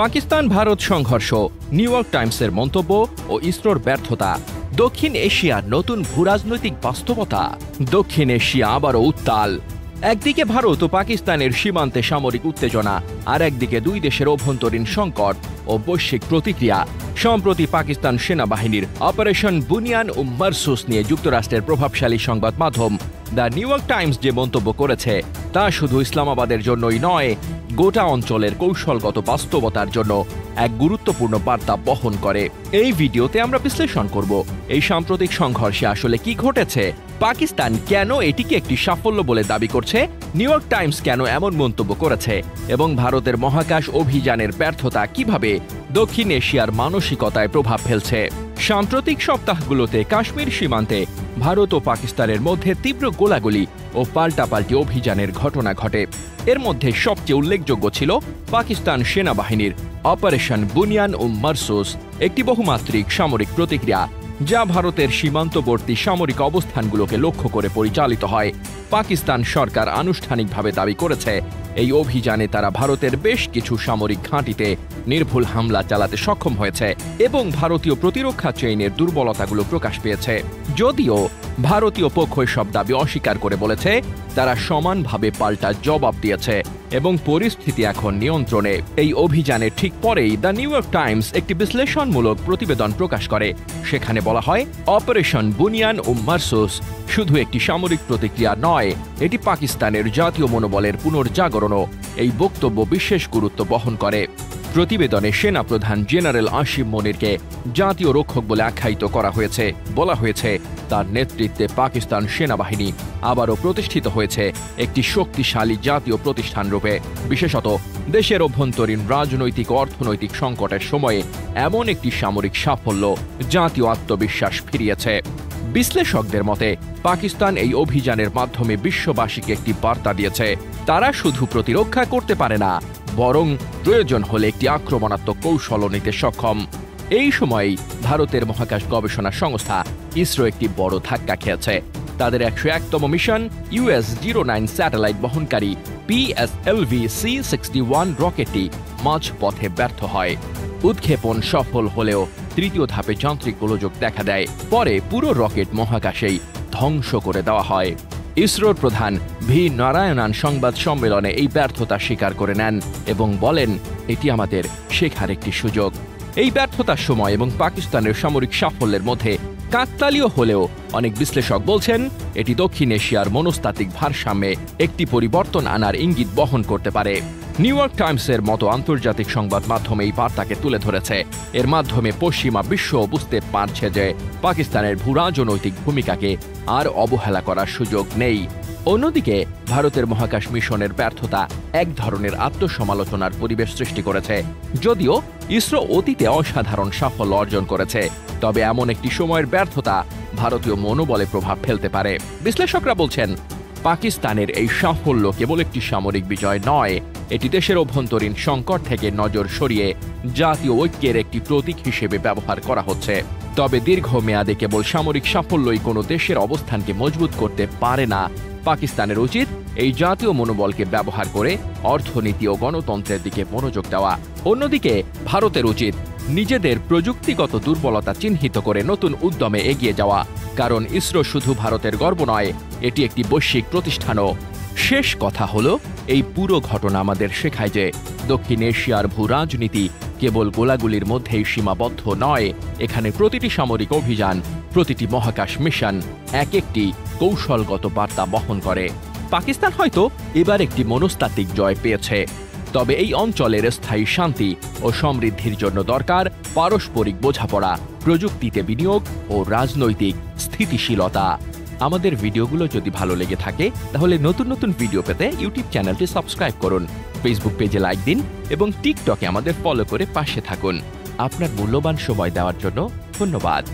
পাকিস্তান ভারত সংঘর্ষ, new York টাইমসের মন্তব্য ও ইসরোর ব্যর্থতা, দক্ষিণ এশিয়ার নতুন ভূরাজনৈতিক বাস্তবতা। দক্ষিণ এশিয়া আবারও উত্তাল। একদিকে ভারত ও পাকিস্তানের সীমান্তে সামরিক উত্তেজনা, আর একদিকে দুই দেশের অভ্যন্তরীণ সংকট ও বৈশ্বিক প্রতিক্রিয়া। সম্প্রতি পাকিস্তান সেনাবাহিনীর অপারেশন বুনিয়ান ও মারসুস নিয়ে যুক্তরাষ্ট্রের প্রভাবশালী সংবাদ মাধ্যম দ্য নিউ ইয়র্ক টাইমস যে মন্তব্য করেছে তা শুধু ইসলামাবাদের জন্যই নয়, গোটা অঞ্চলের কৌশলগত বাস্তবতার জন্য এক গুরুত্বপূর্ণ বার্তা বহন করে। এই ভিডিওতে আমরা বিশ্লেষণ করব এই সাম্প্রতিক সংঘর্ষে আসলে কি ঘটেছে, পাকিস্তান কেন এটিকে একটি সাফল্য বলে দাবি করছে, নিউ ইয়র্ক টাইমস কেন এমন মন্তব্য করেছে, এবং ভারতের মহাকাশ অভিযানের ব্যর্থতা কিভাবে দক্ষিণ এশিয়ার মানসিকতায় প্রভাব ফেলছে। সাম্প্রতিক সপ্তাহগুলোতে কাশ্মীর সীমান্তে ভারত ও পাকিস্তানের মধ্যে তীব্র গোলাগুলি ও পাল্টাপাল্টি অভিযানের ঘটনা ঘটে। এর মধ্যে সবচেয়ে উল্লেখযোগ্য ছিল পাকিস্তান সেনাবাহিনীর অপারেশন বুনিয়ান ও মারসুস, একটি বহুমাত্রিক সামরিক প্রতিক্রিয়া যা ভারতের সীমান্তবর্তী সামরিক অবস্থানগুলোকে লক্ষ্য করে পরিচালিত হয়। পাকিস্তান সরকার আনুষ্ঠানিকভাবে দাবি করেছে এই অভিযানে তারা ভারতের বেশ কিছু সামরিক ঘাঁটিতে নির্ভুল হামলা চালাতে সক্ষম হয়েছে এবং ভারতীয় প্রতিরক্ষা চেইনের দুর্বলতাগুলো প্রকাশ পেয়েছে। যদিও ভারতীয় পক্ষ এসব দাবি অস্বীকার করে বলেছে তারা সমানভাবে পাল্টা জবাব দিয়েছে এবং পরিস্থিতি এখন নিয়ন্ত্রণে। এই অভিযানের ঠিক পরেই দ্য নিউ ইয়র্ক টাইমস একটি বিশ্লেষণমূলক প্রতিবেদন প্রকাশ করে। সেখানে বলা হয়, অপারেশন বুনিয়ান ও মারসুস শুধু একটি সামরিক প্রতিক্রিয়া নয়, এটি পাকিস্তানের জাতীয় মনোবলের পুনর্জাগরণও। এই বক্তব্য বিশেষ গুরুত্ব বহন করে। প্রতিবেদনে সেনাপ্রধান জেনারেল আসিম মনিরকে জাতীয় রক্ষক বলে আখ্যায়িত করা হয়েছে। বলা হয়েছে তার নেতৃত্বে পাকিস্তান সেনাবাহিনী আবারও প্রতিষ্ঠিত হয়েছে একটি শক্তিশালী জাতীয় প্রতিষ্ঠান রূপে। বিশেষত দেশের অভ্যন্তরীণ রাজনৈতিক ও অর্থনৈতিক সংকটের সময়ে এমন একটি সামরিক সাফল্য জাতীয় আত্মবিশ্বাস ফিরিয়েছে। বিশ্লেষকদের মতে পাকিস্তান এই অভিযানের মাধ্যমে বিশ্ববাসীকে একটি বার্তা দিয়েছে, তারা শুধু প্রতিরক্ষা করতে পারে না, বরং প্রয়োজন হলে একটি আক্রমণাত্মক কৌশলও নিতে সক্ষম। এই সময়েই ভারতের মহাকাশ গবেষণা সংস্থা ইসরো একটি বড় ধাক্কা খেয়েছে। তাদের 101তম মিশন US-09 স্যাটেলাইট বহনকারী PSLV-C61 রকেটটি মাঝপথে ব্যর্থ হয়। উৎক্ষেপণ সফল হলেও তৃতীয় ধাপে যান্ত্রিক গোলযোগ দেখা দেয়। পরে পুরো রকেট মহাকাশেই ধ্বংস করে দেওয়া হয়। ইসরোর প্রধান ভি নারায়ণন সংবাদ সম্মেলনে এই ব্যর্থতা স্বীকার করে নেন এবং বলেন, এটি আমাদের শেখার একটি সুযোগ। এই ব্যর্থতার সময় এবং পাকিস্তানের সামরিক সাফল্যের মধ্যে কাকতালীয় হলেও অনেক বিশ্লেষক বলছেন এটি দক্ষিণ এশিয়ার মনস্তাত্ত্বিক ভারসাম্যে একটি পরিবর্তন আনার ইঙ্গিত বহন করতে পারে। নিউ ইয়র্ক টাইমসের মতো আন্তর্জাতিক সংবাদ মাধ্যমে এই বার্তাকে তুলে ধরেছে। এর মাধ্যমে পশ্চিমা বিশ্ব বুঝতে পারছে যে পাকিস্তানের ভূরাজনৈতিক ভূমিকাকে আর অবহেলা করার সুযোগ নেই। অন্যদিকে ভারতের মহাকাশ মিশনের ব্যর্থতা এক ধরনের আত্মসমালোচনার পরিবেশ সৃষ্টি করেছে। যদিও ইসরো অতীতে অসাধারণ সাফল্য অর্জন করেছে, তবে এমন একটি সময়ের ব্যর্থতা ভারতীয় মনোবলে প্রভাব ফেলতে পারে। বিশ্লেষকরা বলছেন, পাকিস্তানের এই সাফল্য কেবল একটি সামরিক বিজয় নয়, এটি দেশের অভ্যন্তরীণ সংকট থেকে নজর সরিয়ে জাতীয় ঐক্যের একটি প্রতীক হিসেবে ব্যবহার করা হচ্ছে। তবে দীর্ঘমেয়াদে কেবল সামরিক সাফল্যই কোনো দেশের অবস্থানকে মজবুত করতে পারে না। পাকিস্তানের উচিত এই জাতীয় মনোবলকে ব্যবহার করে অর্থনীতি ও গণতন্ত্রের দিকে মনোযোগ দেওয়া। অন্যদিকে ভারতের উচিত নিজেদের প্রযুক্তিগত দুর্বলতা চিহ্নিত করে নতুন উদ্যমে এগিয়ে যাওয়া, কারণ ইসরো শুধু ভারতের গর্ব নয়, এটি একটি বৈশ্বিক প্রতিষ্ঠানও। শেষ কথা হলো, এই পুরো ঘটনা আমাদের শেখায় যে দক্ষিণ এশিয়ার ভূরাজনীতি কেবল গোলাগুলির মধ্যেই সীমাবদ্ধ নয়। এখানে প্রতিটি সামরিক অভিযান, প্রতিটি মহাকাশ মিশন এক একটি কৌশলগত বার্তা বহন করে। পাকিস্তান হয়তো এবার একটি মনস্তাত্ত্বিক জয় পেয়েছে, তবে এই অঞ্চলের স্থায়ী শান্তি ও সমৃদ্ধির জন্য দরকার পারস্পরিক বোঝাপড়া, প্রযুক্তিতে বিনিয়োগ ও রাজনৈতিক স্থিতিশীলতা। আমাদের ভিডিওগুলো যদি ভালো লেগে থাকে তাহলে নতুন নতুন ভিডিও পেতে ইউটিউব চ্যানেলটি সাবস্ক্রাইব করুন, ফেসবুক পেজে লাইক দিন এবং টিকটকে আমাদের ফলো করে পাশে থাকুন। আপনার মূল্যবান সময় দেওয়ার জন্য ধন্যবাদ।